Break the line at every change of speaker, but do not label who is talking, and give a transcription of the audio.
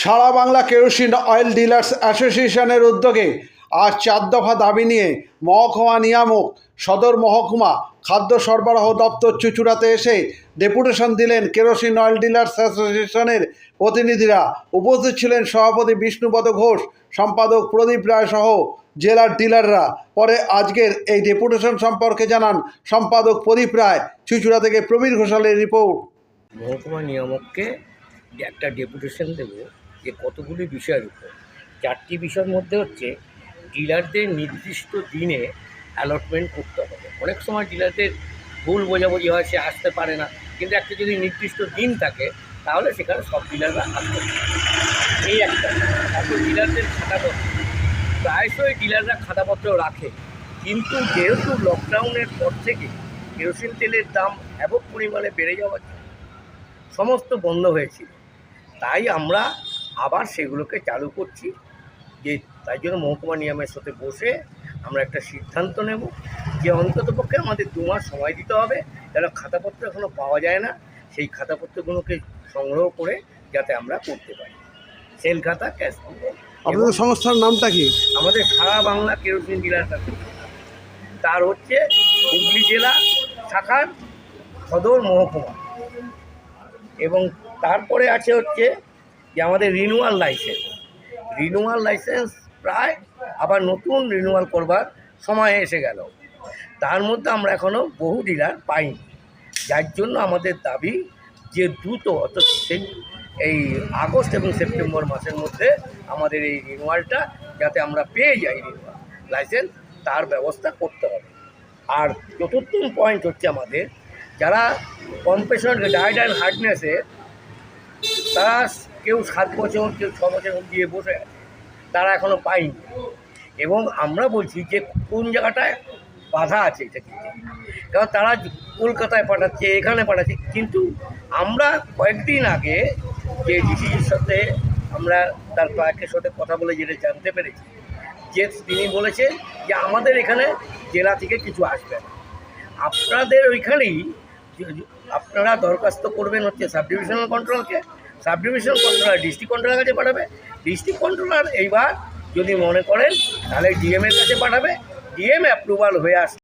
সারা Bangla kerosene oil dealers অ্যাসোসিয়েশনের উদ্যোগে আজ 4 দফা দাবি নিয়ে মহকুমা নিয়ামক সদর মহকুমা খাদ্য সরবরাহ দপ্তর চুঁচুড়াতে এসে ডেপুটেশন দিলেন কেরোসিন অয়েল ডিলার্স অ্যাসোসিয়েশনের প্রতিনিধিরা। উপস্থিত ছিলেন সভাপতি বিষ্ণুপদ ঘোষ, সম্পাদক প্রদীপ রায় সহ জেলার ডিলাররা। পরে আজকের এই ডেপুটেশন সম্পর্কে জানান সম্পাদক প্রদীপ রায়। চুঁচুড়া থেকে প্রবীর ঘোষালের রিপোর্ট।
মহকুমা নিয়ামককে একটা ডেপুটেশন দেব যে কতগুলি বিষয়ের উপর। 4টি বিষয়ের মধ্যে হচ্ছে ডিলারদের নির্দিষ্ট দিনে অ্যালটমেন্ট করতে হবে। অনেক সময় ডিলারদের ভুল বোঝাবুঝি হয়, সে আসতে পারে না, কিন্তু একটা যদি নির্দিষ্ট দিন থাকে তাহলে সেখানে সব ডিলাররা আসতে পারে। এই একটা। তারপর ডিলারদের খাতাপত্র, প্রায়শই ডিলাররা খাতাপত্র রাখে, কিন্তু যেহেতু লকডাউনের পর থেকে কেরোসিন তেলের দাম ব্যাপক পরিমাণে বেড়ে যাওয়ার জন্য সমস্ত বন্ধ হয়েছিল, তাই আমরা আবার সেগুলোকে চালু করছি। যে তাই জন্য মহকুমা নিয়মের সাথে বসে আমরা একটা সিদ্ধান্ত নেব যে অন্ততপক্ষে আমাদের 2 মাস সময় দিতে হবে, যেন খাতাপত্র এখনও পাওয়া যায় না, সেই খাতাপত্রগুলোকে সংগ্রহ করে যাতে আমরা করতে পারি সেল খাতা, ক্যাশ।
আপনাদের সংস্থার নামটা কি?
আমাদের সারা বাংলা কেরোসিন ডিলার্স অ্যাসোসিয়েশন, তার হচ্ছে হুগলি জেলা শাখার সদর মহকুমা, এবং তারপরে আছে হচ্ছে যে আমাদের রিনিউয়াল লাইসেন্স প্রায় আবার নতুন রিনিউয়াল করবার সময় এসে গেল। তার মধ্যে আমরা এখনও বহু ডিলার পাইনি, যার জন্য আমাদের দাবি যে দ্রুত, অর্থাৎ এই আগস্ট এবং সেপ্টেম্বর মাসের মধ্যে আমাদের এই রিনিউয়ালটা যাতে আমরা পেয়ে যাই, রিনিউয়াল লাইসেন্স, তার ব্যবস্থা করতে হবে। আর চতুর্থ পয়েন্ট হচ্ছে আমাদের যারা কম্প্রেশন ডায়েট অ্যান্ড হার্ডনেসে, তারা কেউ 7 বছর, কেউ 6 বছর দিয়ে বসে আছে, তারা এখনও পায়নি। এবং আমরা বলছি যে কোন জায়গাটায় বাধা আছে এটা কিন্তু, কারণ তারা কলকাতায় পাঠাচ্ছে, এখানে পাঠাচ্ছে, কিন্তু আমরা কয়েকদিন আগে যে ডিসির সাথে আমরা তার ক্লার্কের সাথে কথা বলে যেটা জানতে পেরেছি, যে তিনি বলেছেন যে আমাদের এখানে জেলা থেকে কিছু আসবে না, আপনাদের ওইখানেই আপনারা দরখাস্ত করবেন হচ্ছে সাব ডিভিশনাল কন্ট্রোলকে, sub divisional controller district controller কাছে পাঠাবে, ডিস্ট্রিক্ট কন্ট্রোলার এইবার যদি মনে করেন তাহলে ডিএমের কাছে পাঠাবে, ডিএম অ্যাপ্রুভাল হয়ে আসবে।